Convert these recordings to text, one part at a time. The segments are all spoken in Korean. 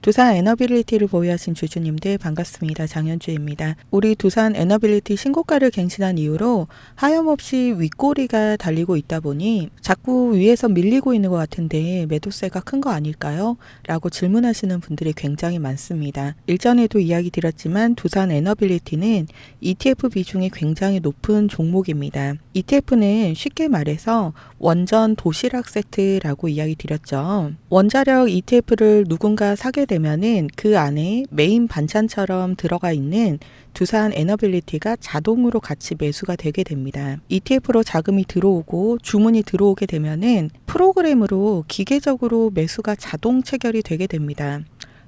두산 에너빌리티를 보유하신 주주님들 반갑습니다. 장현주입니다. 우리 두산 에너빌리티 신고가를 갱신한 이후로 하염없이 윗꼬리가 달리고 있다 보니 자꾸 위에서 밀리고 있는 것 같은데 매도세가 큰 거 아닐까요? 라고 질문하시는 분들이 굉장히 많습니다. 일전에도 이야기 드렸지만 두산 에너빌리티는 ETF 비중이 굉장히 높은 종목입니다. ETF는 쉽게 말해서 원전 도시락 세트라고 이야기 드렸죠. 원자력 ETF를 누군가 사게 되면은 그 안에 메인 반찬처럼 들어가 있는 두산 에너빌리티가 자동으로 같이 매수가 되게 됩니다. ETF로 자금이 들어오고 주문이 들어오게 되면은 프로그램으로 기계적으로 매수가 자동 체결이 되게 됩니다.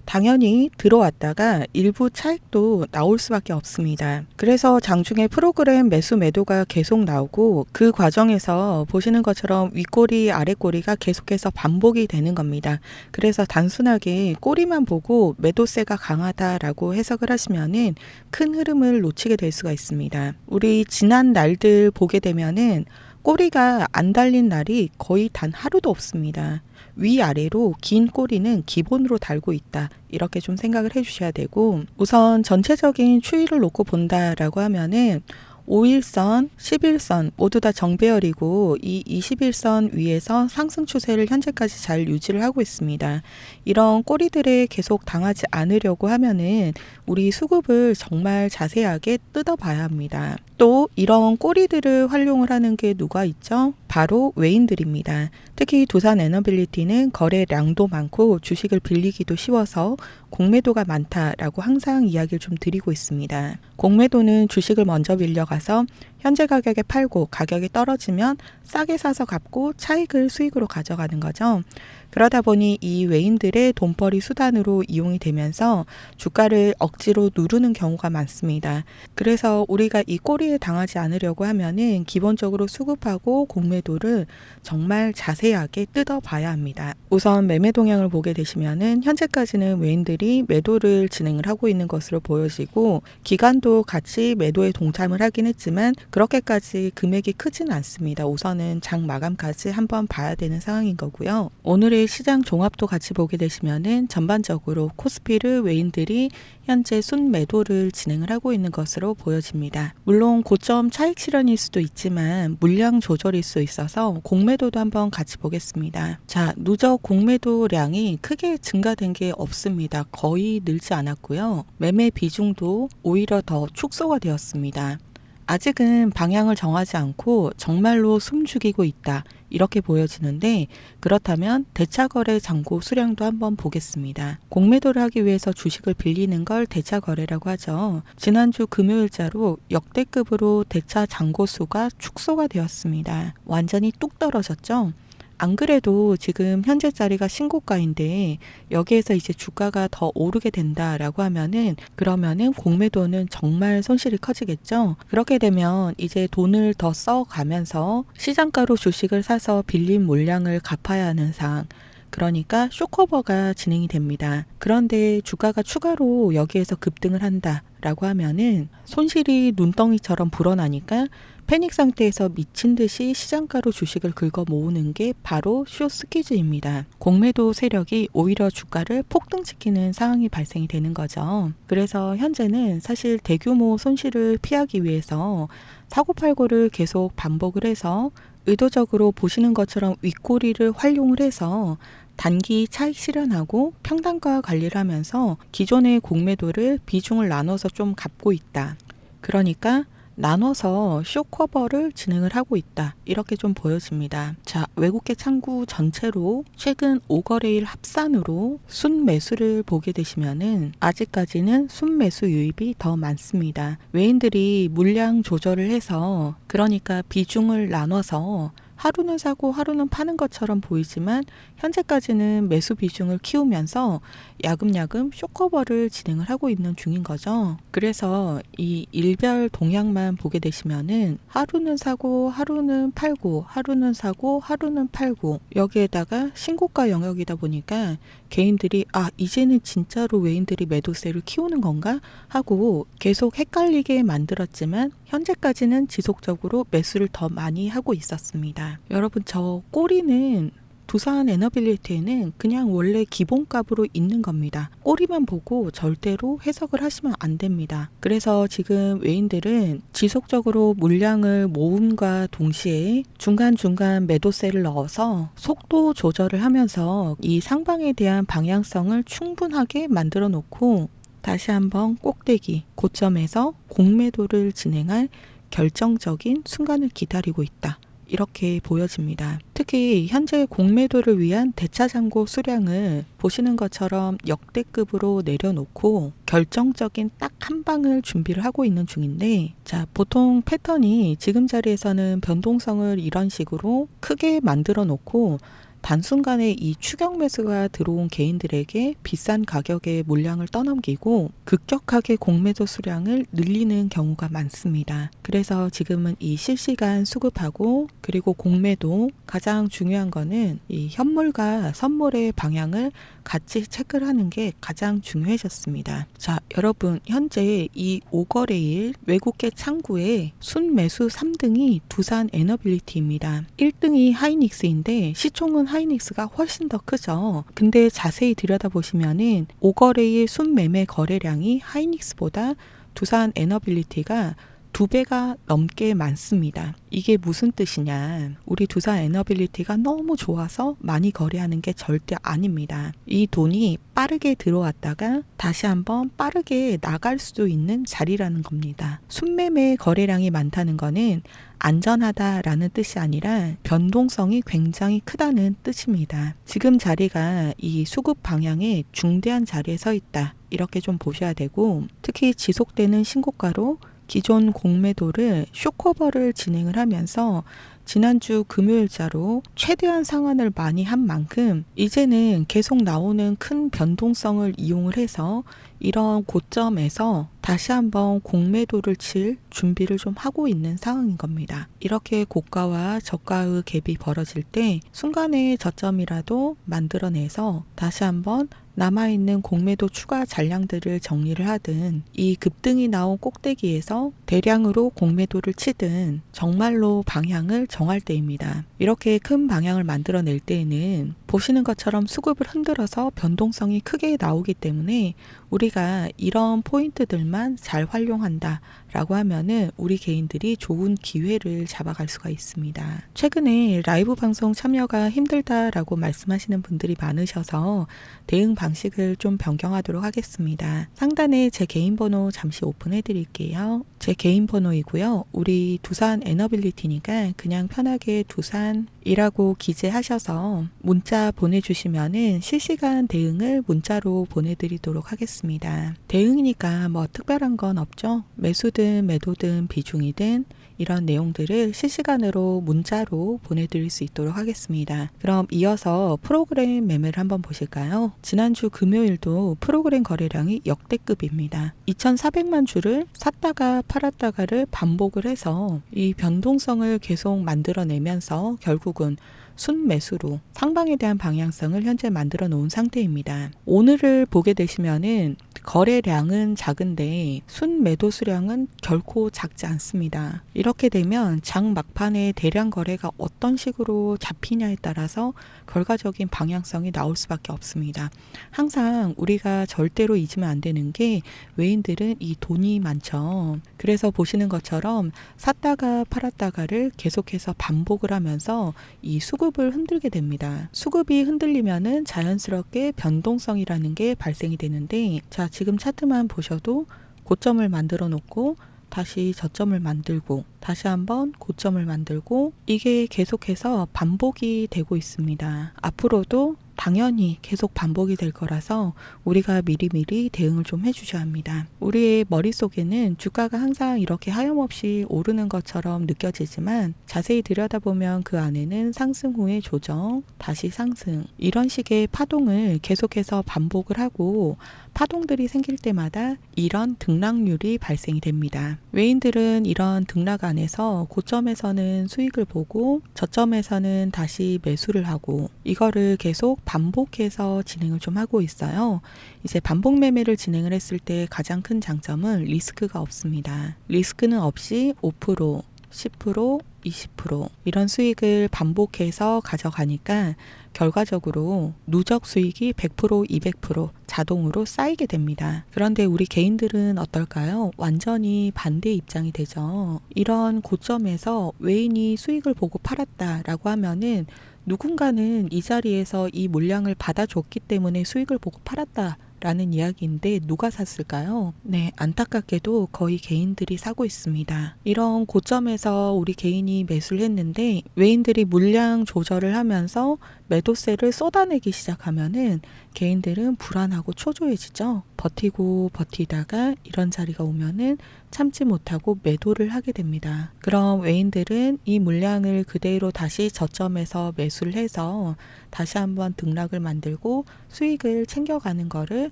당연히 들어왔다가 일부 차익도 나올 수밖에 없습니다. 그래서 장중에 프로그램 매수 매도가 계속 나오고 그 과정에서 보시는 것처럼 윗꼬리 아랫꼬리가 계속해서 반복이 되는 겁니다. 그래서 단순하게 꼬리만 보고 매도세가 강하다라고 해석을 하시면은 큰 흐름을 놓치게 될 수가 있습니다. 우리 지난 날들 보게 되면은 꼬리가 안 달린 날이 거의 단 하루도 없습니다. 위아래로 긴 꼬리는 기본으로 달고 있다. 이렇게 좀 생각을 해주셔야 되고, 우선 전체적인 추이를 놓고 본다라고 하면은 5일선, 11선 모두 다 정배열이고 이 21선 위에서 상승 추세를 현재까지 잘 유지를 하고 있습니다. 이런 꼬리들에 계속 당하지 않으려고 하면은 우리 수급을 정말 자세하게 뜯어봐야 합니다. 또 이런 꼬리들을 활용을 하는 게 누가 있죠? 바로 외인들입니다. 특히 두산 에너빌리티는 거래량도 많고 주식을 빌리기도 쉬워서 공매도가 많다라고 항상 이야기를 좀 드리고 있습니다. 공매도는 주식을 먼저 빌려가서 현재 가격에 팔고 가격이 떨어지면 싸게 사서 갚고 차익을 수익으로 가져가는 거죠. 그러다 보니 이 외인들의 돈벌이 수단으로 이용이 되면서 주가를 억지로 누르는 경우가 많습니다. 그래서 우리가 이 꼬리에 당하지 않으려고 하면은 기본적으로 수급하고 공매도를 정말 자세하게 뜯어봐야 합니다. 우선 매매 동향을 보게 되시면은 현재까지는 외인들이 매도를 진행을 하고 있는 것으로 보여지고 기관도 같이 매도에 동참을 하긴 했지만 그렇게까지 금액이 크진 않습니다. 우선은 장 마감까지 한번 봐야 되는 상황인 거고요. 오늘의 시장 종합도 같이 보게 되시면은 전반적으로 코스피를 외인들이 현재 순매도를 진행을 하고 있는 것으로 보여집니다. 물론 고점 차익 실현일 수도 있지만 물량 조절일 수 있어서 공매도도 한번 같이 보겠습니다. 자, 누적 공매도량이 크게 증가된 게 없습니다. 거의 늘지 않았고요. 매매 비중도 오히려 더 축소가 되었습니다. 아직은 방향을 정하지 않고 정말로 숨죽이고 있다. 이렇게 보여지는데 그렇다면 대차거래 잔고 수량도 한번 보겠습니다. 공매도를 하기 위해서 주식을 빌리는 걸 대차거래라고 하죠. 지난주 금요일자로 역대급으로 대차 잔고 수가 축소가 되었습니다. 완전히 뚝 떨어졌죠. 안 그래도 지금 현재자리가 신고가인데 여기에서 이제 주가가 더 오르게 된다라고 하면은 그러면은 공매도는 정말 손실이 커지겠죠. 그렇게 되면 이제 돈을 더 써가면서 시장가로 주식을 사서 빌린 물량을 갚아야 하는 상황. 그러니까 쇼커버가 진행이 됩니다. 그런데 주가가 추가로 여기에서 급등을 한다라고 하면은 손실이 눈덩이처럼 불어나니까 패닉 상태에서 미친 듯이 시장가로 주식을 긁어 모으는 게 바로 숏스퀴즈입니다. 공매도 세력이 오히려 주가를 폭등시키는 상황이 발생이 되는 거죠. 그래서 현재는 사실 대규모 손실을 피하기 위해서 사고팔고를 계속 반복을 해서 의도적으로 보시는 것처럼 윗꼬리를 활용을 해서 단기 차익 실현하고 평단가 관리를 하면서 기존의 공매도를 비중을 나눠서 좀 갚고 있다. 그러니까 나눠서 쇼커버를 진행을 하고 있다. 이렇게 좀 보여집니다. 자, 외국계 창구 전체로 최근 5거래일 합산으로 순매수를 보게 되시면은 아직까지는 순매수 유입이 더 많습니다. 외인들이 물량 조절을 해서 그러니까 비중을 나눠서 하루는 사고 하루는 파는 것처럼 보이지만 현재까지는 매수 비중을 키우면서 야금야금 쇼커버를 진행을 하고 있는 중인 거죠. 그래서 이 일별 동향만 보게 되시면은 하루는 사고 하루는 팔고 하루는 사고 하루는 팔고 여기에다가 신고가 영역이다 보니까 개인들이 이제는 진짜로 외인들이 매도세를 키우는 건가 하고 계속 헷갈리게 만들었지만 현재까지는 지속적으로 매수를 더 많이 하고 있었습니다. 여러분 저 꼬리는 두산 에너빌리티에는 그냥 원래 기본값으로 있는 겁니다. 꼬리만 보고 절대로 해석을 하시면 안 됩니다. 그래서 지금 외인들은 지속적으로 물량을 모음과 동시에 중간중간 매도세를 넣어서 속도 조절을 하면서 이 상방에 대한 방향성을 충분하게 만들어 놓고 다시 한번 꼭대기 고점에서 공매도를 진행할 결정적인 순간을 기다리고 있다. 이렇게 보여집니다. 특히 현재 공매도를 위한 대차장고 수량을 보시는 것처럼 역대급으로 내려놓고 결정적인 딱 한 방을 준비를 하고 있는 중인데, 자, 보통 패턴이 지금 자리에서는 변동성을 이런 식으로 크게 만들어 놓고 단순간에 이 추격 매수가 들어온 개인들에게 비싼 가격에 물량을 떠넘기고 급격하게 공매도 수량을 늘리는 경우가 많습니다. 그래서 지금은 이 실시간 수급하고 그리고 공매도 가장 중요한 거는 이 현물과 선물의 방향을 같이 체크를 하는 게 가장 중요해졌습니다. 자, 여러분, 현재 이 5거래일 외국계 창구의 순매수 3등이 두산 에너빌리티입니다. 1등이 하이닉스인데 시총은 하이닉스가 훨씬 더 크죠. 근데 자세히 들여다보시면은 5거래일 순매매 거래량이 하이닉스보다 두산 에너빌리티가 2배가 넘게 많습니다. 이게 무슨 뜻이냐? 우리 두산 에너빌리티가 너무 좋아서 많이 거래하는 게 절대 아닙니다. 이 돈이 빠르게 들어왔다가 다시 한번 빠르게 나갈 수도 있는 자리라는 겁니다. 순매매 거래량이 많다는 거는 안전하다라는 뜻이 아니라 변동성이 굉장히 크다는 뜻입니다. 지금 자리가 이 수급 방향에 중대한 자리에 서 있다. 이렇게 좀 보셔야 되고, 특히 지속되는 신고가로 기존 공매도를 쇼커버를 진행을 하면서 지난주 금요일자로 최대한 상한을 많이 한 만큼 이제는 계속 나오는 큰 변동성을 이용을 해서 이런 고점에서 다시 한번 공매도를 칠 준비를 좀 하고 있는 상황인 겁니다. 이렇게 고가와 저가의 갭이 벌어질 때 순간의 저점이라도 만들어내서 다시 한번 남아있는 공매도 추가 잔량들을 정리를 하든 이 급등이 나온 꼭대기에서 대량으로 공매도를 치든 정말로 방향을 정할 때입니다. 이렇게 큰 방향을 만들어낼 때에는 보시는 것처럼 수급을 흔들어서 변동성이 크게 나오기 때문에 우리가 이런 포인트들만 잘 활용한다 라고 하면은 우리 개인들이 좋은 기회를 잡아갈 수가 있습니다. 최근에 라이브 방송 참여가 힘들다라고 말씀하시는 분들이 많으셔서 대응 방식을 좀 변경하도록 하겠습니다. 상단에 제 개인 번호 잠시 오픈해 드릴게요. 제 개인 번호이고요. 우리 두산 에너빌리티니까 그냥 편하게 두산이라고 기재하셔서 문자 보내주시면은 실시간 대응을 문자로 보내드리도록 하겠습니다. 대응이니까 뭐 특별한 건 없죠. 매수든 매도든 비중이든 이런 내용들을 실시간으로 문자로 보내드릴 수 있도록 하겠습니다. 그럼 이어서 프로그램 매매를 한번 보실까요? 지난주 금요일도 프로그램 거래량이 역대급입니다. 2,400만 주를 샀다가 팔았다가를 반복을 해서 이 변동성을 계속 만들어내면서 결국은 순매수로 상방에 대한 방향성을 현재 만들어 놓은 상태입니다. 오늘을 보게 되시면은 거래량은 작은데 순매도 수량은 결코 작지 않습니다. 이렇게 되면 장 막판에 대량 거래가 어떤 식으로 잡히냐에 따라서 결과적인 방향성이 나올 수밖에 없습니다. 항상 우리가 절대로 잊으면 안 되는 게 외인들은 이 돈이 많죠. 그래서 보시는 것처럼 샀다가 팔았다가를 계속해서 반복을 하면서 이 수급을 흔들게 됩니다. 수급이 흔들리면은 자연스럽게 변동성이라는 게 발생이 되는데, 자, 지금 차트만 보셔도 고점을 만들어 놓고 다시 저점을 만들고 다시 한번 고점을 만들고 이게 계속해서 반복이 되고 있습니다. 앞으로도 당연히 계속 반복이 될 거라서 우리가 미리미리 대응을 좀 해주셔야 합니다. 우리의 머릿속에는 주가가 항상 이렇게 하염없이 오르는 것처럼 느껴지지만 자세히 들여다보면 그 안에는 상승 후의 조정, 다시 상승, 이런 식의 파동을 계속해서 반복을 하고 파동들이 생길 때마다 이런 등락률이 발생이 됩니다. 외인들은 이런 등락 안에서 고점에서는 수익을 보고 저점에서는 다시 매수를 하고 이거를 계속 반복해서 진행을 좀 하고 있어요. 이제 반복 매매를 진행을 했을 때 가장 큰 장점은 리스크가 없습니다. 리스크는 없이 5%, 10%, 20% 이런 수익을 반복해서 가져가니까 결과적으로 누적 수익이 100%, 200% 자동으로 쌓이게 됩니다. 그런데 우리 개인들은 어떨까요? 완전히 반대 입장이 되죠. 이런 고점에서 외인이 수익을 보고 팔았다라고 하면은 누군가는 이 자리에서 이 물량을 받아줬기 때문에 수익을 보고 팔았다 라는 이야기인데 누가 샀을까요? 네, 안타깝게도 거의 개인들이 사고 있습니다. 이런 고점에서 우리 개인이 매수를 했는데 외인들이 물량 조절을 하면서 매도세를 쏟아내기 시작하면은 개인들은 불안하고 초조해지죠. 버티고 버티다가 이런 자리가 오면은 참지 못하고 매도를 하게 됩니다. 그럼 외인들은 이 물량을 그대로 다시 저점에서 매수를 해서 다시 한번 등락을 만들고 수익을 챙겨가는 거를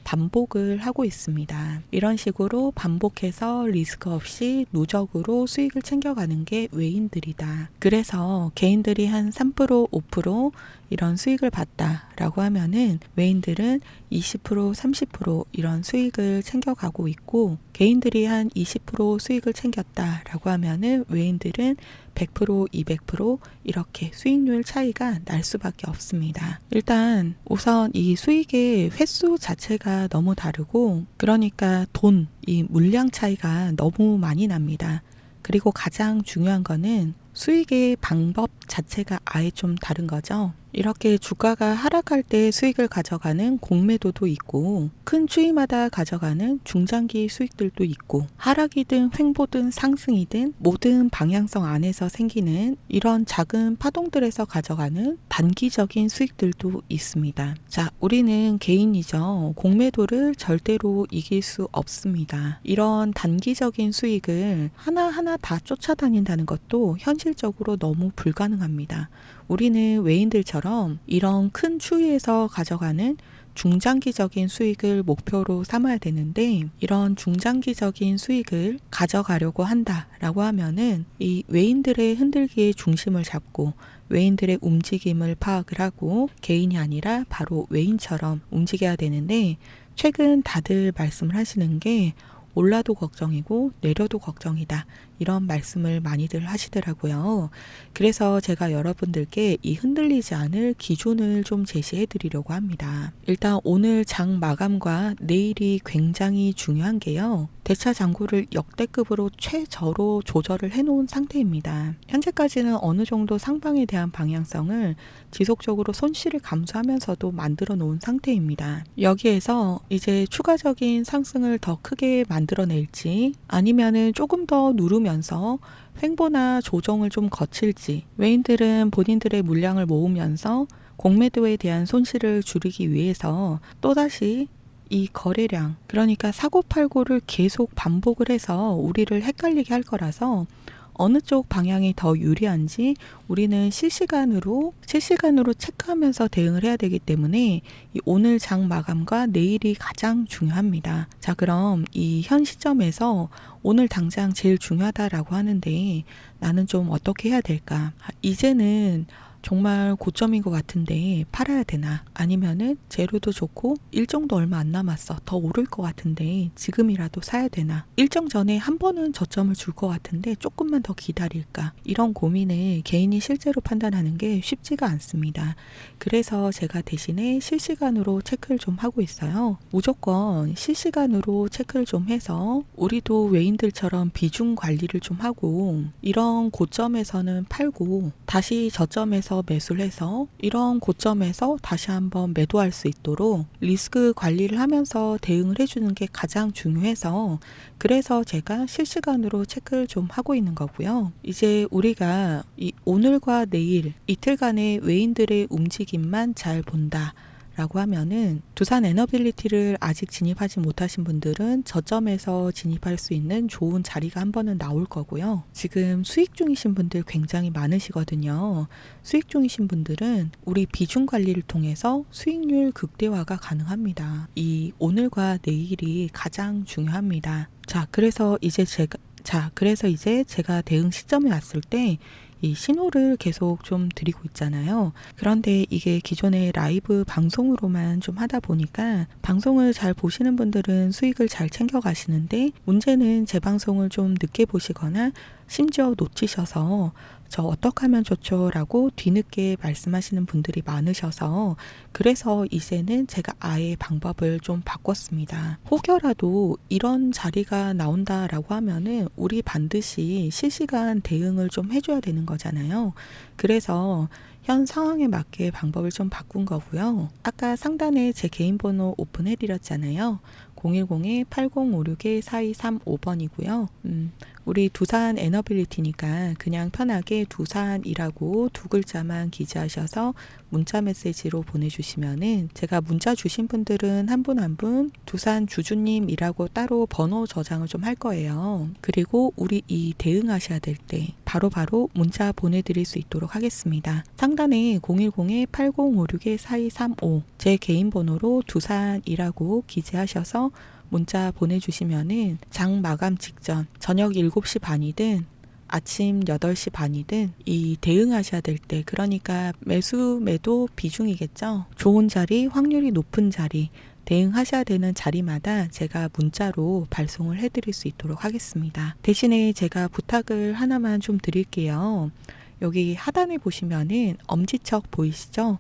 반복을 하고 있습니다. 이런 식으로 반복해서 리스크 없이 누적으로 수익을 챙겨가는 게 외인들이다. 그래서 개인들이 한 3%, 5% 이런 수익을 봤다라고 하면은 외인들은 20%, 30% 이런 수익을 챙겨가고 있고 개인들이 한 20% 수익을 챙겼다라고 하면은 외인들은 100%, 200% 이렇게 수익률 차이가 날 수밖에 없습니다. 일단 우선 이 수익의 횟수 자체가 너무 다르고 그러니까 이 물량 차이가 너무 많이 납니다. 그리고 가장 중요한 거는 수익의 방법 자체가 아예 좀 다른 거죠. 이렇게 주가가 하락할 때 수익을 가져가는 공매도도 있고 큰 추이마다 가져가는 중장기 수익들도 있고 하락이든 횡보든 상승이든 모든 방향성 안에서 생기는 이런 작은 파동들에서 가져가는 단기적인 수익들도 있습니다. 자, 우리는 개인이죠. 공매도를 절대로 이길 수 없습니다. 이런 단기적인 수익을 하나하나 다 쫓아다닌다는 것도 현실적으로 너무 불가능합니다. 우리는 외인들처럼 이런 큰 추이에서 가져가는 중장기적인 수익을 목표로 삼아야 되는데 이런 중장기적인 수익을 가져가려고 한다라고 하면은 이 외인들의 흔들기의 중심을 잡고 외인들의 움직임을 파악을 하고 개인이 아니라 바로 외인처럼 움직여야 되는데 최근 다들 말씀을 하시는 게 올라도 걱정이고 내려도 걱정이다. 이런 말씀을 많이들 하시더라고요. 그래서 제가 여러분들께 이 흔들리지 않을 기준을 좀 제시해 드리려고 합니다. 일단 오늘 장 마감과 내일이 굉장히 중요한 게요. 대차 잔고를 역대급으로 최저로 조절을 해놓은 상태입니다. 현재까지는 어느 정도 상방에 대한 방향성을 지속적으로 손실을 감수하면서도 만들어 놓은 상태입니다. 여기에서 이제 추가적인 상승을 더 크게 만들어낼지 아니면은 조금 더 누르면서 횡보나 조정을 좀 거칠지 외인들은 본인들의 물량을 모으면서 공매도에 대한 손실을 줄이기 위해서 또다시 이 거래량 그러니까 사고팔고를 계속 반복을 해서 우리를 헷갈리게 할 거라서 어느 쪽 방향이 더 유리한지 우리는 실시간으로 체크하면서 대응을 해야 되기 때문에 이 오늘 장 마감과 내일이 가장 중요합니다. 자, 그럼 이 현 시점에서 오늘 당장 제일 중요하다라고 하는데 나는 좀 어떻게 해야 될까? 이제는 정말 고점인 것 같은데 팔아야 되나? 아니면은 재료도 좋고 일정도 얼마 안 남았어. 더 오를 것 같은데 지금이라도 사야 되나? 일정 전에 한 번은 저점을 줄 것 같은데 조금만 더 기다릴까? 이런 고민을 개인이 실제로 판단하는 게 쉽지가 않습니다. 그래서 제가 대신에 실시간으로 체크를 좀 하고 있어요. 무조건 실시간으로 체크를 좀 해서 우리도 외인들처럼 비중 관리를 좀 하고 이런 고점에서는 팔고 다시 저점에서 매수를 해서 이런 고점에서 다시 한번 매도할 수 있도록 리스크 관리를 하면서 대응을 해주는 게 가장 중요해서 그래서 제가 실시간으로 체크를 좀 하고 있는 거고요. 이제 우리가 이 오늘과 내일 이틀간의 외인들의 움직임만 잘 본다. 라고 하면은 두산 에너빌리티를 아직 진입하지 못하신 분들은 저점에서 진입할 수 있는 좋은 자리가 한 번은 나올 거고요. 지금 수익 중이신 분들 굉장히 많으시거든요. 수익 중이신 분들은 우리 비중 관리를 통해서 수익률 극대화가 가능합니다. 이 오늘과 내일이 가장 중요합니다. 그래서 이제 제가 대응 시점에 왔을 때 이 신호를 계속 좀 드리고 있잖아요. 그런데 이게 기존의 라이브 방송으로만 좀 하다 보니까 방송을 잘 보시는 분들은 수익을 잘 챙겨 가시는데 문제는 제 방송을 좀 늦게 보시거나 심지어 놓치셔서 저 어떻게 하면 좋죠? 라고 뒤늦게 말씀하시는 분들이 많으셔서 그래서 이제는 제가 아예 방법을 좀 바꿨습니다. 혹여라도 이런 자리가 나온다라고 하면은 우리 반드시 실시간 대응을 좀 해줘야 되는 거잖아요. 그래서 현 상황에 맞게 방법을 좀 바꾼 거고요. 아까 상단에 제 개인 번호 오픈해드렸잖아요. 010-8056-4235번이고요. 우리 두산 에너빌리티니까 그냥 편하게 두산이라고 두 글자만 기재하셔서 문자 메시지로 보내주시면은 제가 문자 주신 분들은 한 분 한 분 두산 주주님이라고 따로 번호 저장을 좀 할 거예요. 그리고 우리 이 대응하셔야 될 때 바로바로 문자 보내드릴 수 있도록 하겠습니다. 상단에 010-8056-4235 제 개인 번호로 두산이라고 기재하셔서 문자 보내주시면은 장 마감 직전 저녁 7시 반이든 아침 8시 반이든 이 대응하셔야 될 때 그러니까 매수 매도 비중이겠죠. 좋은 자리, 확률이 높은 자리 대응하셔야 되는 자리마다 제가 문자로 발송을 해드릴 수 있도록 하겠습니다. 대신에 제가 부탁을 하나만 좀 드릴게요. 여기 하단에 보시면은 엄지척 보이시죠?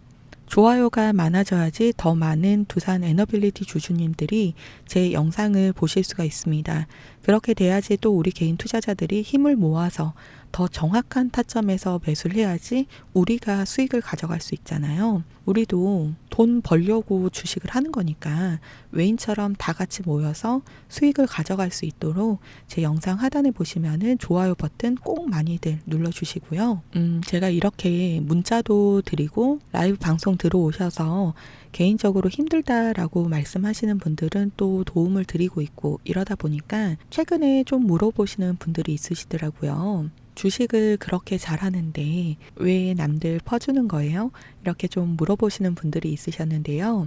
좋아요가 많아져야지 더 많은 두산 에너빌리티 주주님들이 제 영상을 보실 수가 있습니다. 그렇게 돼야지 또 우리 개인 투자자들이 힘을 모아서 더 정확한 타점에서 매수를 해야지 우리가 수익을 가져갈 수 있잖아요. 우리도 돈 벌려고 주식을 하는 거니까 외인처럼 다 같이 모여서 수익을 가져갈 수 있도록 제 영상 하단에 보시면은 좋아요 버튼 꼭 많이들 눌러주시고요. 제가 이렇게 문자도 드리고 라이브 방송 들어오셔서 개인적으로 힘들다라고 말씀하시는 분들은 또 도움을 드리고 있고 이러다 보니까 최근에 좀 물어보시는 분들이 있으시더라고요. 주식을 그렇게 잘하는데 왜 남들 퍼주는 거예요? 이렇게 좀 물어보시는 분들이 있으셨는데요.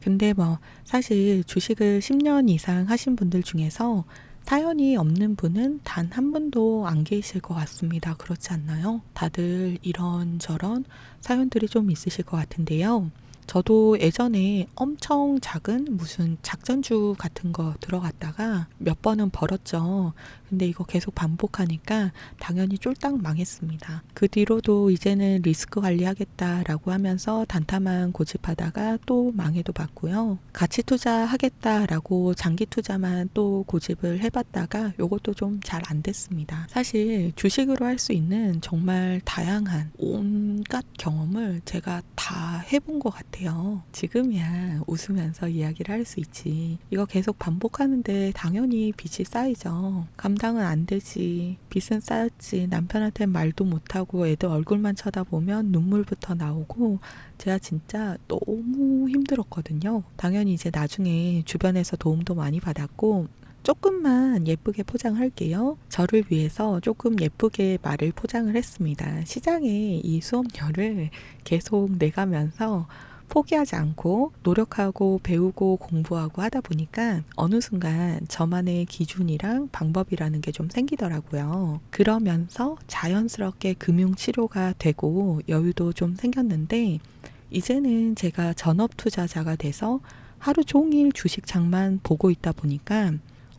근데 사실 주식을 10년 이상 하신 분들 중에서 사연이 없는 분은 단 한 분도 안 계실 것 같습니다. 그렇지 않나요? 다들 이런저런 사연들이 좀 있으실 것 같은데요. 저도 예전에 엄청 작은 무슨 작전주 같은 거 들어갔다가 몇 번은 벌었죠. 근데 이거 계속 반복하니까 당연히 쫄딱 망했습니다. 그 뒤로도 이제는 리스크 관리하겠다라고 하면서 단타만 고집하다가 또 망해도 봤고요. 가치 투자하겠다라고 장기 투자만 또 고집을 해봤다가 요것도 좀 잘 안 됐습니다. 사실 주식으로 할 수 있는 정말 다양한 온갖 경험을 제가 다 해본 것 같아요. 지금이야 웃으면서 이야기를 할 수 있지. 이거 계속 반복하는데 당연히 빚이 쌓이죠. 감당은 안 되지. 빚은 쌓였지. 남편한테 말도 못하고 애들 얼굴만 쳐다보면 눈물부터 나오고 제가 진짜 너무 힘들었거든요. 당연히 이제 나중에 주변에서 도움도 많이 받았고 조금만 예쁘게 포장할게요. 저를 위해서 조금 예쁘게 말을 포장을 했습니다. 시장에 이 수업료를 계속 내가면서 포기하지 않고 노력하고 배우고 공부하고 하다 보니까 어느 순간 저만의 기준이랑 방법이라는 게 좀 생기더라고요. 그러면서 자연스럽게 금융치료가 되고 여유도 좀 생겼는데 이제는 제가 전업 투자자가 돼서 하루 종일 주식장만 보고 있다 보니까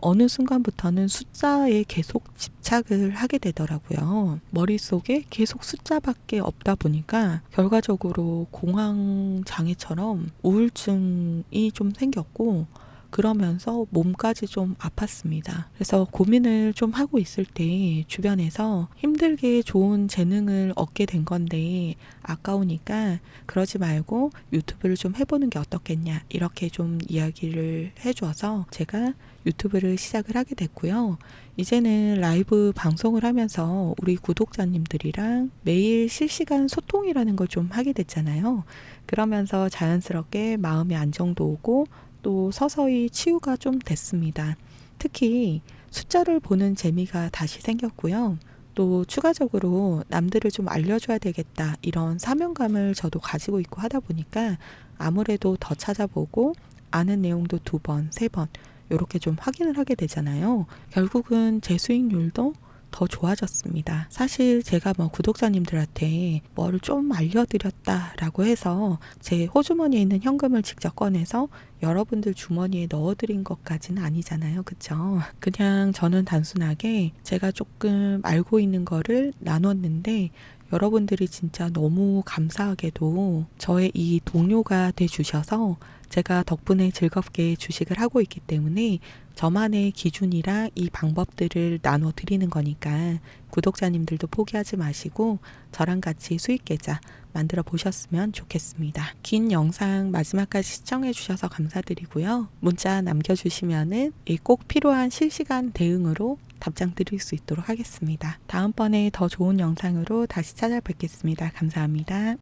어느 순간부터는 숫자에 계속 집착을 하게 되더라고요. 머릿속에 계속 숫자밖에 없다 보니까 결과적으로 공황장애처럼 우울증이 좀 생겼고 그러면서 몸까지 좀 아팠습니다. 그래서 고민을 좀 하고 있을 때 주변에서 힘들게 좋은 재능을 얻게 된 건데 아까우니까 그러지 말고 유튜브를 좀 해보는 게 어떻겠냐 이렇게 좀 이야기를 해줘서 제가 유튜브를 시작을 하게 됐고요. 이제는 라이브 방송을 하면서 우리 구독자님들이랑 매일 실시간 소통이라는 걸 좀 하게 됐잖아요. 그러면서 자연스럽게 마음의 안정도 오고 또 서서히 치유가 좀 됐습니다. 특히 숫자를 보는 재미가 다시 생겼고요. 또 추가적으로 남들을 좀 알려줘야 되겠다 이런 사명감을 저도 가지고 있고 하다 보니까 아무래도 더 찾아보고 아는 내용도 2번, 3번 이렇게 좀 확인을 하게 되잖아요. 결국은 제 수익률도 더 좋아졌습니다. 사실 제가 구독자님들한테 뭐를 좀 알려드렸다라고 해서 제 호주머니에 있는 현금을 직접 꺼내서 여러분들 주머니에 넣어드린 것까지는 아니잖아요. 그쵸? 그냥 저는 단순하게 제가 조금 알고 있는 거를 나눴는데 여러분들이 진짜 너무 감사하게도 저의 이 동료가 돼 주셔서 제가 덕분에 즐겁게 주식을 하고 있기 때문에 저만의 기준이랑 이 방법들을 나눠 드리는 거니까 구독자님들도 포기하지 마시고 저랑 같이 수익 계좌 만들어 보셨으면 좋겠습니다. 긴 영상 마지막까지 시청해 주셔서 감사드리고요. 문자 남겨주시면은 꼭 필요한 실시간 대응으로 답장 드릴 수 있도록 하겠습니다. 다음번에 더 좋은 영상으로 다시 찾아뵙겠습니다. 감사합니다.